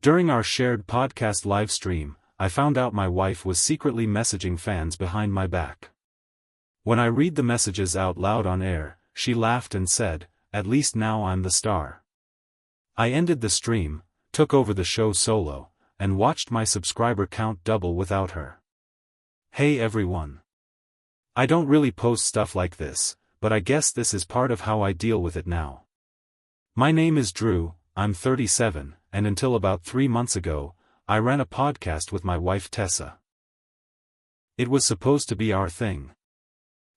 During our shared podcast live stream, I found out my wife was secretly messaging fans behind my back. When I read the messages out loud on air, she laughed and said, "At least now I'm the star." I ended the stream, took over the show solo, and watched my subscriber count double without her. Hey everyone. I don't really post stuff like this, but I guess this is part of how I deal with it now. My name is Drew, I'm 37, and until about 3 months ago, I ran a podcast with my wife Tessa. It was supposed to be our thing.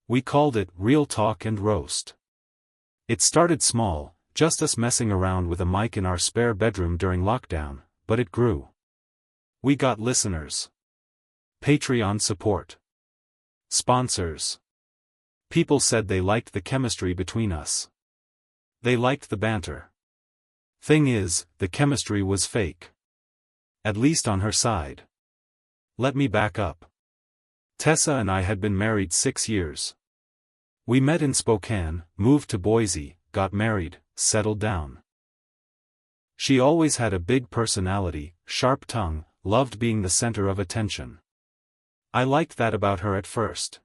We called it Real Talk and Roast. It started small, just us messing around with a mic in our spare bedroom during lockdown, but it grew. We got listeners. Patreon support. Sponsors. People said they liked the chemistry between us. They liked the banter. Thing is, the chemistry was fake. At least on her side. Let me back up. Tessa and I had been married 6 years. We met in Spokane, moved to Boise, got married, settled down. She always had a big personality, sharp tongue, loved being the center of attention. I liked that about her at first.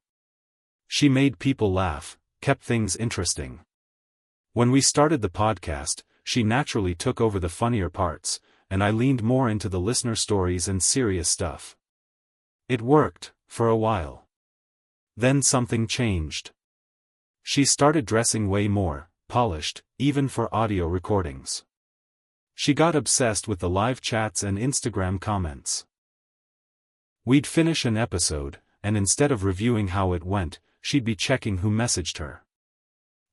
She made people laugh, kept things interesting. When we started the podcast, she naturally took over the funnier parts, and I leaned more into the listener stories and serious stuff. It worked, for a while. Then something changed. She started dressing way more polished, even for audio recordings. She got obsessed with the live chats and Instagram comments. We'd finish an episode, and instead of reviewing how it went, she'd be checking who messaged her.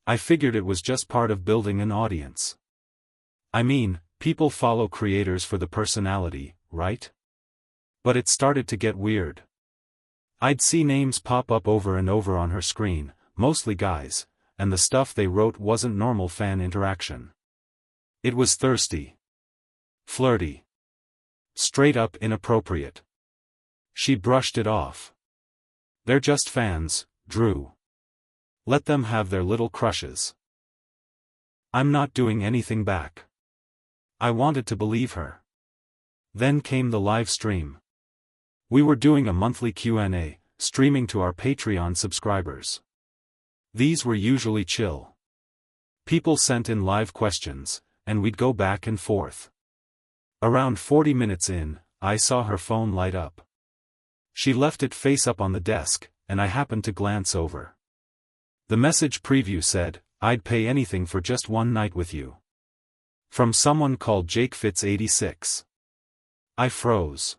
I figured it was just part of building an audience. I mean, people follow creators for the personality, right? But it started to get weird. I'd see names pop up over and over on her screen, mostly guys, and the stuff they wrote wasn't normal fan interaction. It was thirsty. Flirty. Straight up inappropriate. She brushed it off. They're just fans, Drew. Let them have their little crushes. I'm not doing anything back. I wanted to believe her. Then came the live stream. We were doing a monthly Q&A, streaming to our Patreon subscribers. These were usually chill. People sent in live questions, and we'd go back and forth. Around 40 minutes in, I saw her phone light up. She left it face up on the desk, and I happened to glance over. The message preview said, "I'd pay anything for just one night with you." From someone called JakeFits86. I froze.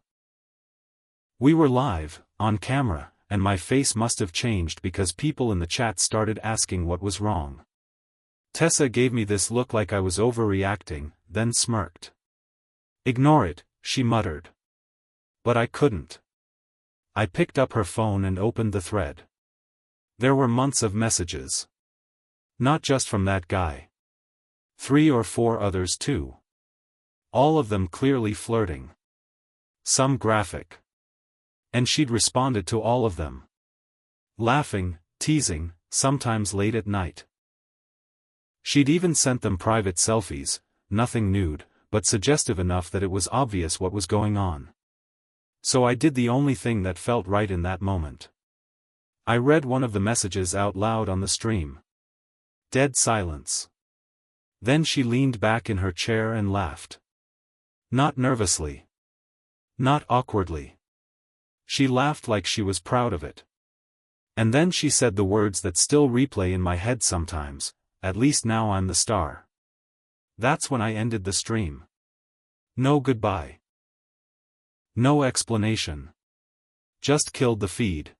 We were live, on camera, and my face must have changed because people in the chat started asking what was wrong. Tessa gave me this look like I was overreacting, then smirked. "Ignore it," she muttered. But I couldn't. I picked up her phone and opened the thread. There were months of messages. Not just from that guy. 3 or 4 others too. All of them clearly flirting. Some graphic. And she'd responded to all of them. Laughing, teasing, sometimes late at night. She'd even sent them private selfies, nothing nude, but suggestive enough that it was obvious what was going on. So I did the only thing that felt right in that moment. I read one of the messages out loud on the stream. Dead silence. Then she leaned back in her chair and laughed. Not nervously. Not awkwardly. She laughed like she was proud of it. And then she said the words that still replay in my head sometimes, "At least now I'm the star." That's when I ended the stream. No goodbye. No explanation. Just killed the feed.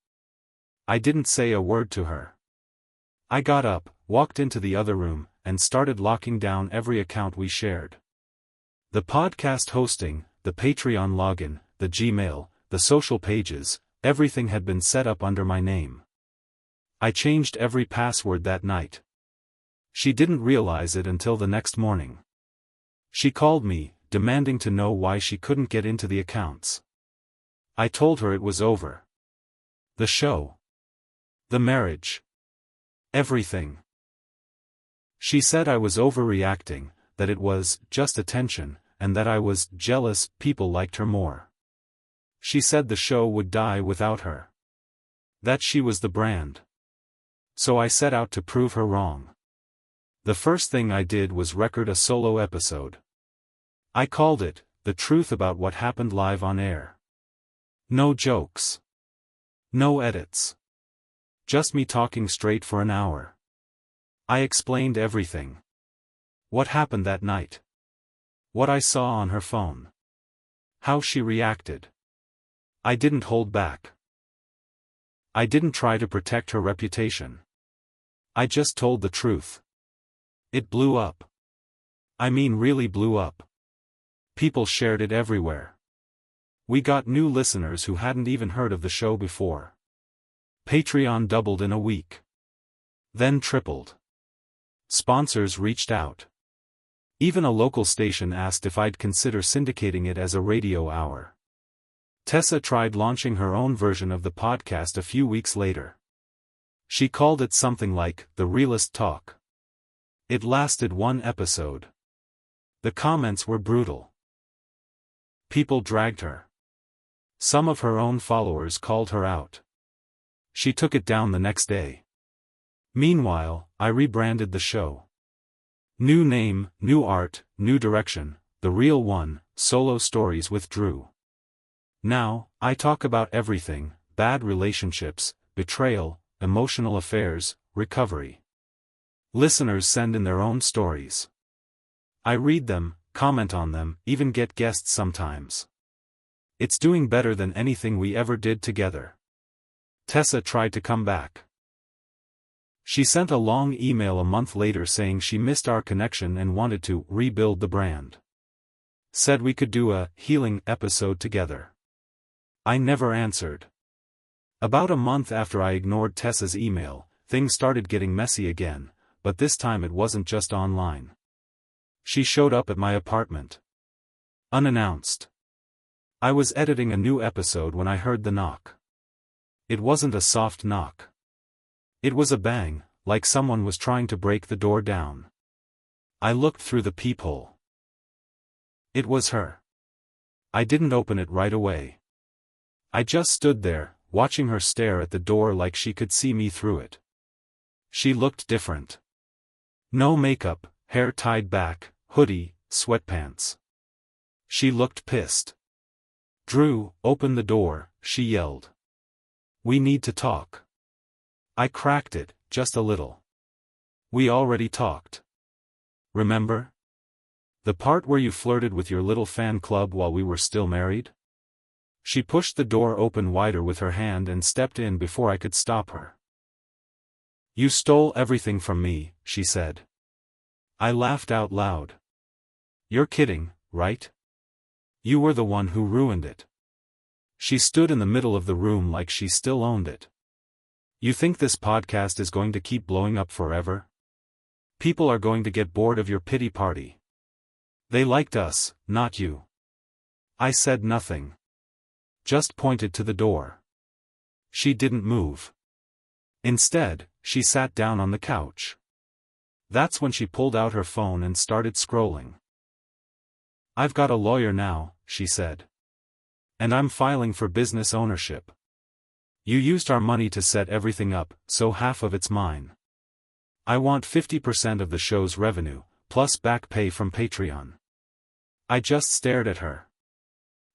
I didn't say a word to her. I got up, walked into the other room, and started locking down every account we shared. The podcast hosting, the Patreon login, the Gmail, the social pages, everything had been set up under my name. I changed every password that night. She didn't realize it until the next morning. She called me, demanding to know why she couldn't get into the accounts. I told her it was over. The show. The marriage. Everything. She said I was overreacting, that it was just attention, and that I was jealous people liked her more. She said the show would die without her. That she was the brand. So I set out to prove her wrong. The first thing I did was record a solo episode. I called it, The Truth About What Happened Live on Air. No jokes. No edits. Just me talking straight for an hour. I explained everything. What happened that night. What I saw on her phone. How she reacted. I didn't hold back. I didn't try to protect her reputation. I just told the truth. It blew up. I mean really blew up. People shared it everywhere. We got new listeners who hadn't even heard of the show before. Patreon doubled in a week. Then tripled. Sponsors reached out. Even a local station asked if I'd consider syndicating it as a radio hour. Tessa tried launching her own version of the podcast a few weeks later. She called it something like, The Realist Talk. It lasted one episode. The comments were brutal. People dragged her. Some of her own followers called her out. She took it down the next day. Meanwhile, I rebranded the show. New name, new art, new direction, The Real One, Solo Stories with Drew. Now, I talk about everything, bad relationships, betrayal, emotional affairs, recovery. Listeners send in their own stories. I read them, comment on them, even get guests sometimes. It's doing better than anything we ever did together. Tessa tried to come back. She sent a long email a month later saying she missed our connection and wanted to rebuild the brand. Said we could do a healing episode together. I never answered. About a month after I ignored Tessa's email, things started getting messy again, but this time it wasn't just online. She showed up at my apartment. Unannounced. I was editing a new episode when I heard the knock. It wasn't a soft knock. It was a bang, like someone was trying to break the door down. I looked through the peephole. It was her. I didn't open it right away. I just stood there, watching her stare at the door like she could see me through it. She looked different. No makeup, hair tied back, hoodie, sweatpants. She looked pissed. Drew, open the door, she yelled. We need to talk. I cracked it, just a little. We already talked. Remember? The part where you flirted with your little fan club while we were still married? She pushed the door open wider with her hand and stepped in before I could stop her. You stole everything from me, she said. I laughed out loud. You're kidding, right? You were the one who ruined it. She stood in the middle of the room like she still owned it. You think this podcast is going to keep blowing up forever? People are going to get bored of your pity party. They liked us, not you. I said nothing. Just pointed to the door. She didn't move. Instead, she sat down on the couch. That's when she pulled out her phone and started scrolling. I've got a lawyer now, she said. And I'm filing for business ownership. You used our money to set everything up, so half of it's mine. I want 50% of the show's revenue, plus back pay from Patreon. I just stared at her.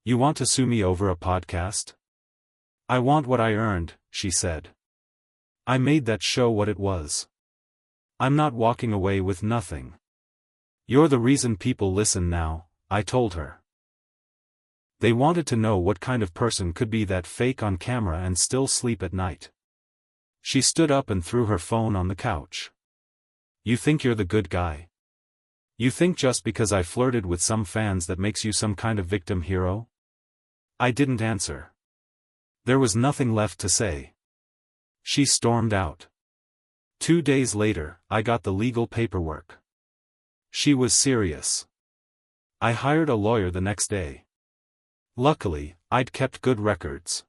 You want to sue me over a podcast? I want what I earned, she said. I made that show what it was. I'm not walking away with nothing. You're the reason people listen now, I told her. They wanted to know what kind of person could be that fake on camera and still sleep at night. She stood up and threw her phone on the couch. You think you're the good guy? You think just because I flirted with some fans that makes you some kind of victim hero? I didn't answer. There was nothing left to say. She stormed out. 2 days later, I got the legal paperwork. She was serious. I hired a lawyer the next day. Luckily, I'd kept good records.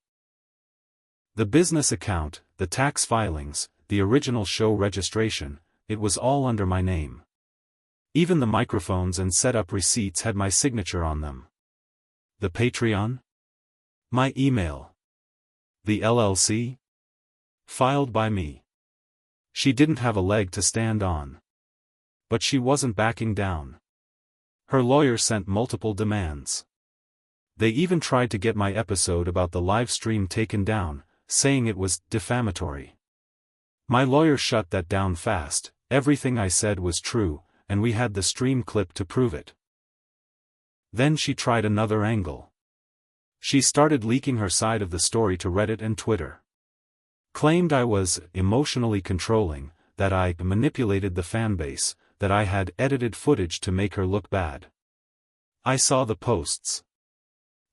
The business account, the tax filings, the original show registration, it was all under my name. Even the microphones and setup receipts had my signature on them. The Patreon? My email. The LLC? Filed by me. She didn't have a leg to stand on. But she wasn't backing down. Her lawyer sent multiple demands. They even tried to get my episode about the live stream taken down, saying it was defamatory. My lawyer shut that down fast. Everything I said was true, and we had the stream clip to prove it. Then she tried another angle. She started leaking her side of the story to Reddit and Twitter. Claimed I was emotionally controlling, that I manipulated the fanbase, that I had edited footage to make her look bad. I saw the posts.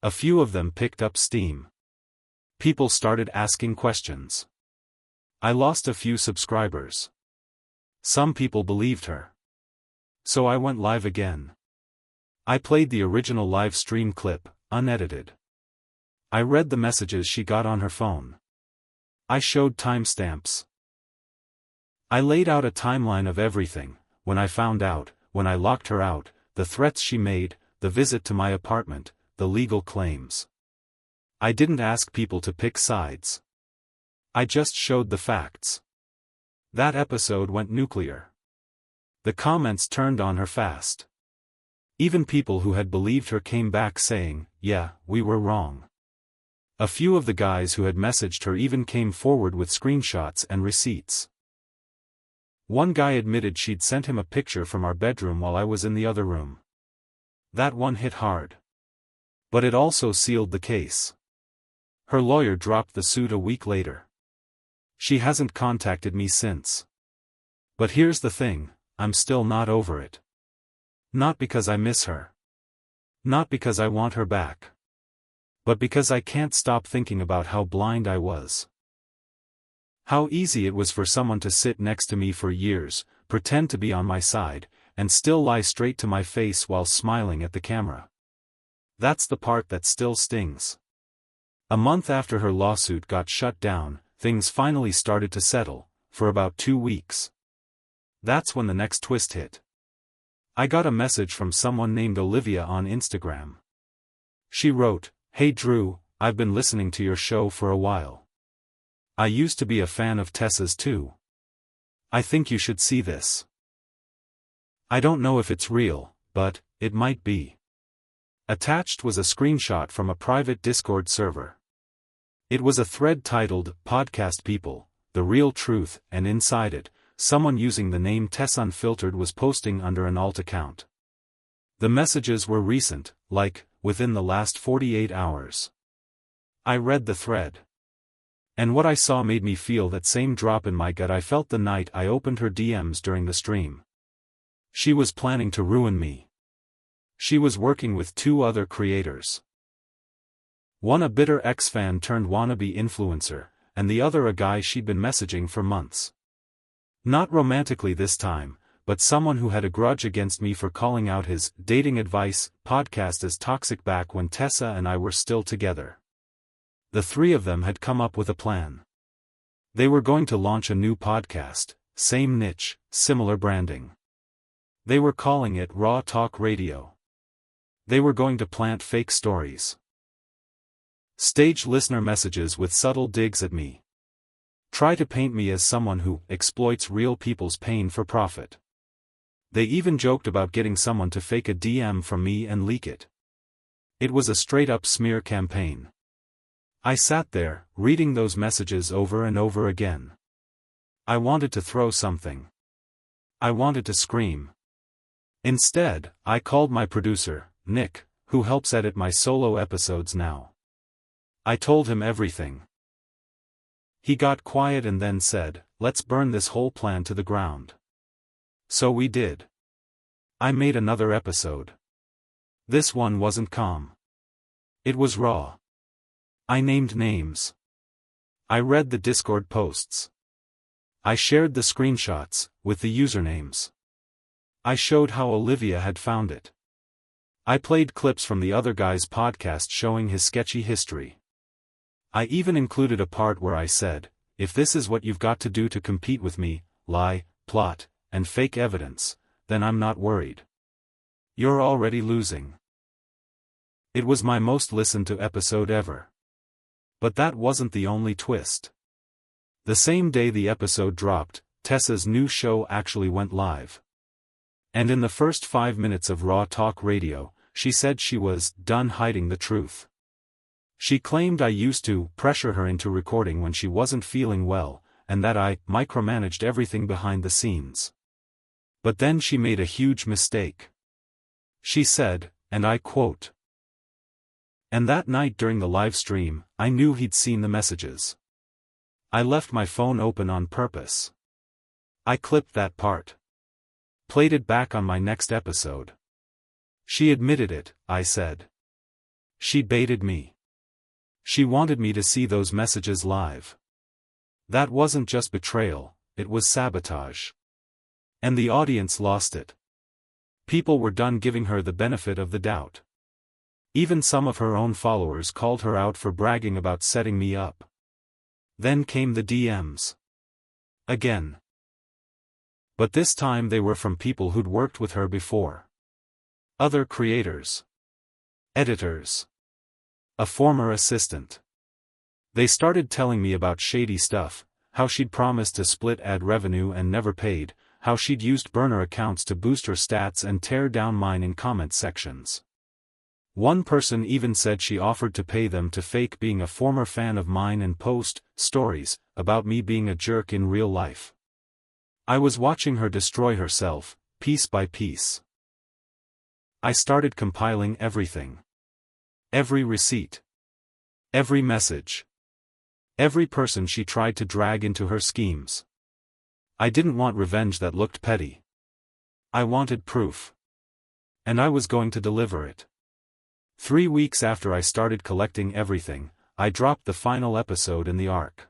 A few of them picked up steam. People started asking questions. I lost a few subscribers. Some people believed her. So I went live again. I played the original live stream clip, unedited. I read the messages she got on her phone. I showed timestamps. I laid out a timeline of everything, when I found out, when I locked her out, the threats she made, the visit to my apartment, the legal claims. I didn't ask people to pick sides. I just showed the facts. That episode went nuclear. The comments turned on her fast. Even people who had believed her came back saying, "Yeah, we were wrong." A few of the guys who had messaged her even came forward with screenshots and receipts. One guy admitted she'd sent him a picture from our bedroom while I was in the other room. That one hit hard. But it also sealed the case. Her lawyer dropped the suit a week later. She hasn't contacted me since. But here's the thing, I'm still not over it. Not because I miss her. Not because I want her back. But because I can't stop thinking about how blind I was. How easy it was for someone to sit next to me for years, pretend to be on my side, and still lie straight to my face while smiling at the camera. That's the part that still stings. A month after her lawsuit got shut down, things finally started to settle, for about 2 weeks. That's when the next twist hit. I got a message from someone named Olivia on Instagram. She wrote, "Hey Drew, I've been listening to your show for a while. I used to be a fan of Tessa's too. I think you should see this. I don't know if it's real, but it might be." Attached was a screenshot from a private Discord server. It was a thread titled, "Podcast People, The Real Truth," and inside it, someone using the name Tess Unfiltered was posting under an alt account. The messages were recent, like, within the last 48 hours. I read the thread. And what I saw made me feel that same drop in my gut I felt the night I opened her DMs during the stream. She was planning to ruin me. She was working with 2 other creators. One a bitter ex-fan turned wannabe influencer, and the other a guy she'd been messaging for months. Not romantically this time, but someone who had a grudge against me for calling out his dating advice podcast as toxic back when Tessa and I were still together. The 3 of them had come up with a plan. They were going to launch a new podcast, same niche, similar branding. They were calling it Raw Talk Radio. They were going to plant fake stories. Stage listener messages with subtle digs at me. Try to paint me as someone who exploits real people's pain for profit. They even joked about getting someone to fake a DM from me and leak it. It was a straight-up smear campaign. I sat there, reading those messages over and over again. I wanted to throw something. I wanted to scream. Instead, I called my producer, Nick, who helps edit my solo episodes now. I told him everything. He got quiet and then said, "Let's burn this whole plan to the ground." So we did. I made another episode. This one wasn't calm. It was raw. I named names. I read the Discord posts. I shared the screenshots, with the usernames. I showed how Olivia had found it. I played clips from the other guy's podcast showing his sketchy history. I even included a part where I said, "If this is what you've got to do to compete with me, lie, plot, and fake evidence, then I'm not worried. You're already losing. It was my most listened to episode ever. But that wasn't the only twist. The same day the episode dropped, Tessa's new show actually went live. And in the first 5 minutes of Raw Talk Radio, she said she was done hiding the truth. She claimed I used to pressure her into recording when she wasn't feeling well, and that I micromanaged everything behind the scenes. But then she made a huge mistake. She said, and I quote, "And that night during the live stream, I knew he'd seen the messages. I left my phone open on purpose. I clipped that part. Played it back on my next episode. She admitted it," I said. "She baited me. She wanted me to see those messages live. That wasn't just betrayal, it was sabotage. And the audience lost it. People were done giving her the benefit of the doubt. Even some of her own followers called her out for bragging about setting me up. Then came the DMs. Again. But this time they were from people who'd worked with her before. Other creators. Editors. A former assistant. They started telling me about shady stuff, how she'd promised to split ad revenue and never paid, how she'd used burner accounts to boost her stats and tear down mine in comment sections. One person even said she offered to pay them to fake being a former fan of mine and post stories about me being a jerk in real life. I was watching her destroy herself, piece by piece. I started compiling everything. Every receipt. Every message. Every person she tried to drag into her schemes. I didn't want revenge that looked petty. I wanted proof. And I was going to deliver it. 3 weeks after I started collecting everything, I dropped the final episode in the arc.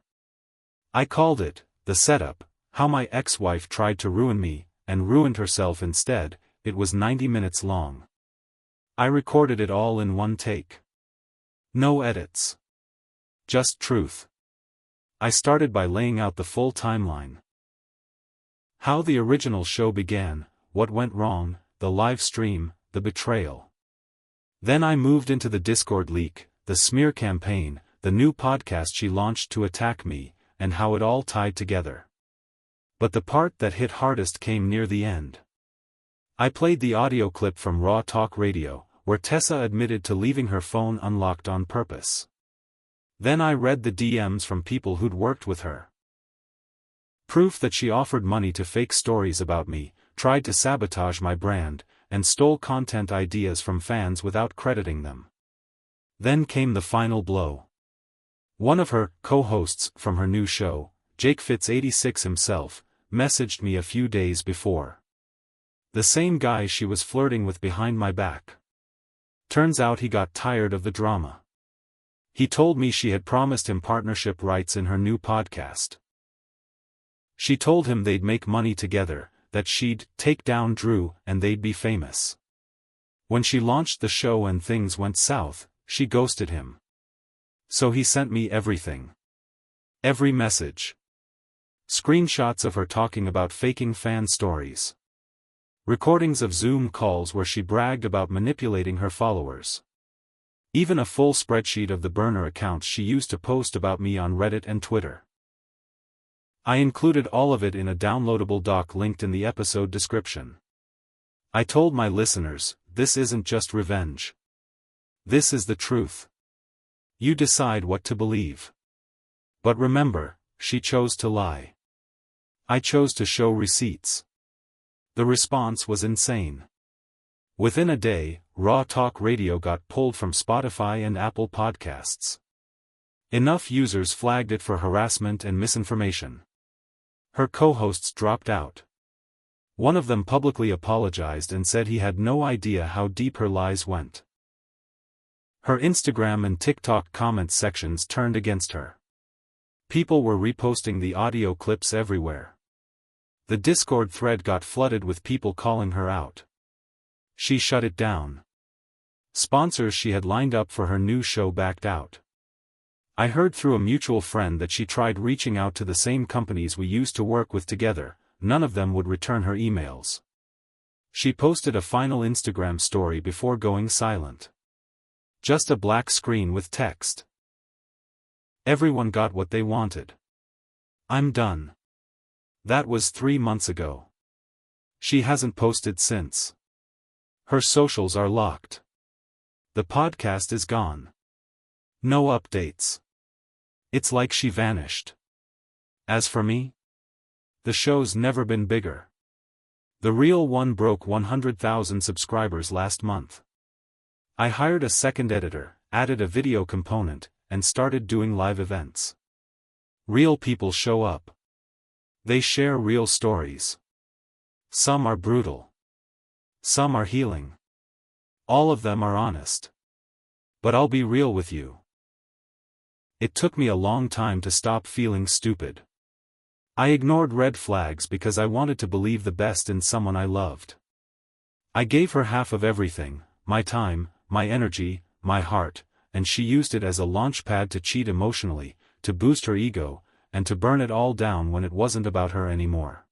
I called it, The Setup, How My Ex-Wife Tried to Ruin Me, and Ruined Herself Instead. It was 90 minutes long. I recorded it all in one take. No edits. Just truth. I started by laying out the full timeline. How the original show began, what went wrong, the live stream, the betrayal. Then I moved into the Discord leak, the smear campaign, the new podcast she launched to attack me, and how it all tied together. But the part that hit hardest came near the end. I played the audio clip from Raw Talk Radio, where Tessa admitted to leaving her phone unlocked on purpose. Then I read the DMs from people who'd worked with her. Proof that she offered money to fake stories about me, tried to sabotage my brand, and stole content ideas from fans without crediting them. Then came the final blow. One of her co-hosts from her new show, Jake Fitz 86 himself, messaged me a few days before. The same guy she was flirting with behind my back. Turns out he got tired of the drama. He told me she had promised him partnership rights in her new podcast. She told him they'd make money together, that she'd take down Drew and they'd be famous. When she launched the show and things went south, she ghosted him. So he sent me everything. Every message. Screenshots of her talking about faking fan stories. Recordings of Zoom calls where she bragged about manipulating her followers. Even a full spreadsheet of the burner accounts she used to post about me on Reddit and Twitter. I included all of it in a downloadable doc linked in the episode description. I told my listeners, this isn't just revenge. This is the truth. You decide what to believe. But remember, she chose to lie. I chose to show receipts. The response was insane. Within a day, Raw Talk Radio got pulled from Spotify and Apple Podcasts. Enough users flagged it for harassment and misinformation. Her co-hosts dropped out. One of them publicly apologized and said he had no idea how deep her lies went. Her Instagram and TikTok comment sections turned against her. People were reposting the audio clips everywhere. The Discord thread got flooded with people calling her out. She shut it down. Sponsors she had lined up for her new show backed out. I heard through a mutual friend that she tried reaching out to the same companies we used to work with together, none of them would return her emails. She posted a final Instagram story before going silent. Just a black screen with text. Everyone got what they wanted. I'm done. That was 3 months ago. She hasn't posted since. Her socials are locked. The podcast is gone. No updates. It's like she vanished. As for me, the show's never been bigger. The Real One broke 100,000 subscribers last month. I hired a second editor, added a video component, and started doing live events. Real people show up. They share real stories. Some are brutal. Some are healing. All of them are honest. But I'll be real with you. It took me a long time to stop feeling stupid. I ignored red flags because I wanted to believe the best in someone I loved. I gave her half of everything, my time, my energy, my heart, and she used it as a launch pad to cheat emotionally, to boost her ego, and to burn it all down when it wasn't about her anymore.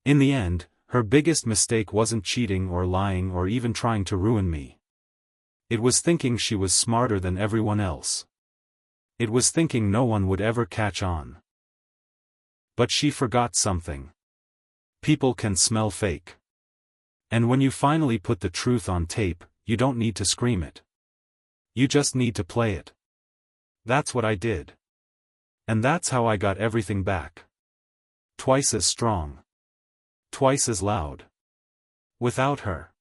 In the end, her biggest mistake wasn't cheating or lying or even trying to ruin me. It was thinking she was smarter than everyone else. It was thinking no one would ever catch on. But she forgot something. People can smell fake. And when you finally put the truth on tape, you don't need to scream it. You just need to play it. That's what I did. And that's how I got everything back. Twice as strong. Twice as loud. Without her.